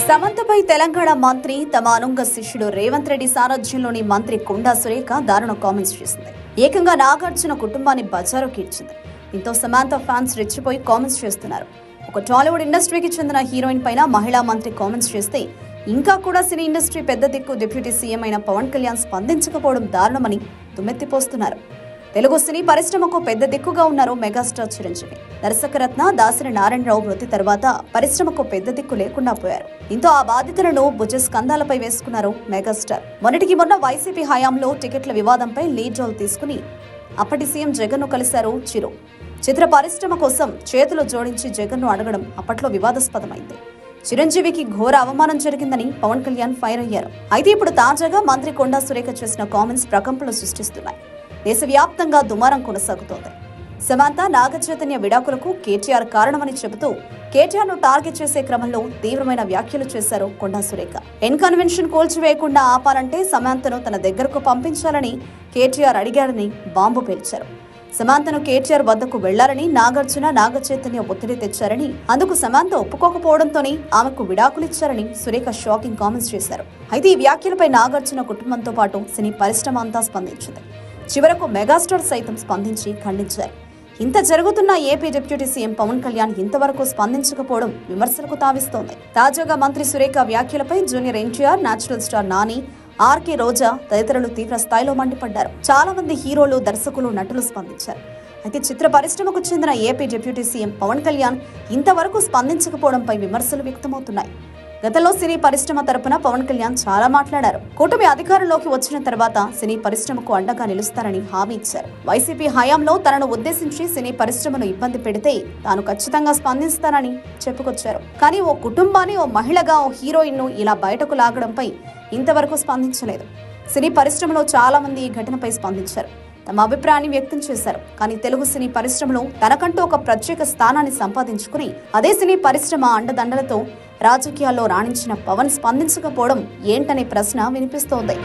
సమంతపై తెలంగాణ మంత్రి తమ అనుంగ శిష్యుడు రేవంత్ రెడ్డి సారథ్యంలోని మంత్రి కొండా సురేఖ దారుణ కామెంట్స్ చేసింది. ఏకంగా నాగార్జున కుటుంబాన్ని బజారుకి ఇచ్చింది. దీంతో సమంత ఫ్యాన్స్ రెచ్చిపోయి కామెంట్స్ చేస్తున్నారు. ఒక టాలీవుడ్ ఇండస్ట్రీకి చెందిన హీరోయిన్ పైన మహిళా మంత్రి కామెంట్స్ చేస్తే ఇంకా కూడా సినీ ఇండస్ట్రీ పెద్ద దిక్కు డిప్యూటీ సీఎం అయిన పవన్ కళ్యాణ్ స్పందించకపోవడం దారుణమని దుమ్మెత్తిపోస్తున్నారు. తెలుగు సినీ పరిశ్రమకు పెద్ద దిక్కుగా ఉన్నారు మెగాస్టార్ చిరంజీవి. దర్శకరత్న దాసరి నారాయణరావు మృతి తర్వాత పరిశ్రమకు పెద్ద దిక్కు లేకుండా పోయారు. దీంతో ఆ బాధ్యతలను భుజస్కంధాలపై వేసుకున్నారు మెగాస్టార్. మొన్నటికి మొన్న వైసీపీ హయాంలో టికెట్ల వివాదంపై లీడ్ రోల్ తీసుకుని అప్పటి సీఎం జగన్ ను కలిశారు చిరు. చిత్ర పరిశ్రమ కోసం చేతులు జోడించి జగన్ ను అడగడం అప్పట్లో వివాదాస్పదమైంది. చిరంజీవికి ఘోర అవమానం జరిగిందని పవన్ కళ్యాణ్ ఫైర్ అయ్యారు. అయితే ఇప్పుడు తాజాగా మంత్రి కొండా సురేఖ చేసిన కామెంట్స్ ప్రకంపనలు సృష్టిస్తున్నాయి. దేశవ్యాప్తంగా దుమారం కొనసాగుతోంది. సమంత నాగచైతన్య విడాకులకు కేటీఆర్ కారణమని చెబుతూ కేటీఆర్ ను టార్గెట్ చేసే క్రమంలో తీవ్రమైన వ్యాఖ్యలు చేశారు కొండా సురేఖ. కన్వెన్షన్ కూల్చివేయకుండా ఆపాలంటే సమంతను తన దగ్గరకు పంపించాలని కేటీఆర్ అడిగారని బాంబు పేల్చారు. సమంతను కేటీఆర్ వద్దకు వెళ్లారని నాగార్జున నాగచైతన్య ఒత్తిడి తెచ్చారని, అందుకు సమంత ఒప్పుకోకపోవడంతోనే ఆమెకు విడాకులిచ్చారని సురేఖ షాకింగ్ కామెంట్స్ చేశారు. అయితే ఈ వ్యాఖ్యలపై నాగార్జున కుటుంబంతో పాటు సినీ పరిశ్రమ అంతా స్పందించింది. చివరకు మెగాస్టార్ సైతం స్పందించి ఖండించారు. ఇంత జరుగుతున్న AP deputy CM Pawan Kalyan ఇంతవరకు స్పందించకపోవడం విమర్శలకు తావిస్తోంది. తాజాగా మంత్రి సురేఖ వ్యాఖ్యలపై junior NTR, natural star Nani, RK Roja తదితరులు తీవ్ర స్థాయిలో మండిపడ్డారు. చాలా మంది హీరోలు, దర్శకులు, నటులు స్పందించారు. అయితే చిత్ర పరిశ్రమకు చెందిన AP deputy CM Pawan Kalyan ఇంతవరకు స్పందించకపోవడంపై విమర్శలు వ్యక్తమవుతున్నాయి. గతంలో సినీ పరిశ్రమ తరపున పవన్ కళ్యాణ్ చాలా మాట్లాడారు. కూటమి అధికారంలోకి వచ్చిన తర్వాత సినీ పరిశ్రమకు అండగా నిలుస్తారని హామీ ఇచ్చారు. వైసీపీ హయాంలో తనను ఉద్దేశించి సినీ పరిశ్రమను ఇబ్బంది పెడితే తాను ఖచ్చితంగా స్పందిస్తానని చెప్పుకొచ్చారు. కానీ ఓ కుటుంబాన్ని, ఓ మహిళగా, ఓ హీరోయిన్ ను ఇలా బయటకు లాగడంపై ఇంతవరకు స్పందించలేదు. సినీ పరిశ్రమలో చాలా మంది ఈ ఘటనపై స్పందించారు, తమ అభిప్రాయాన్ని వ్యక్తం చేశారు. కానీ తెలుగు సినీ పరిశ్రమలో తనకంటూ ఒక ప్రత్యేక స్థానాన్ని సంపాదించుకుని అదే సినీ పరిశ్రమ అండదండలతో రాజకీయాల్లో రాణించిన పవన్ స్పందించకపోవడం ఏంటనే ప్రశ్న వినిపిస్తోంది.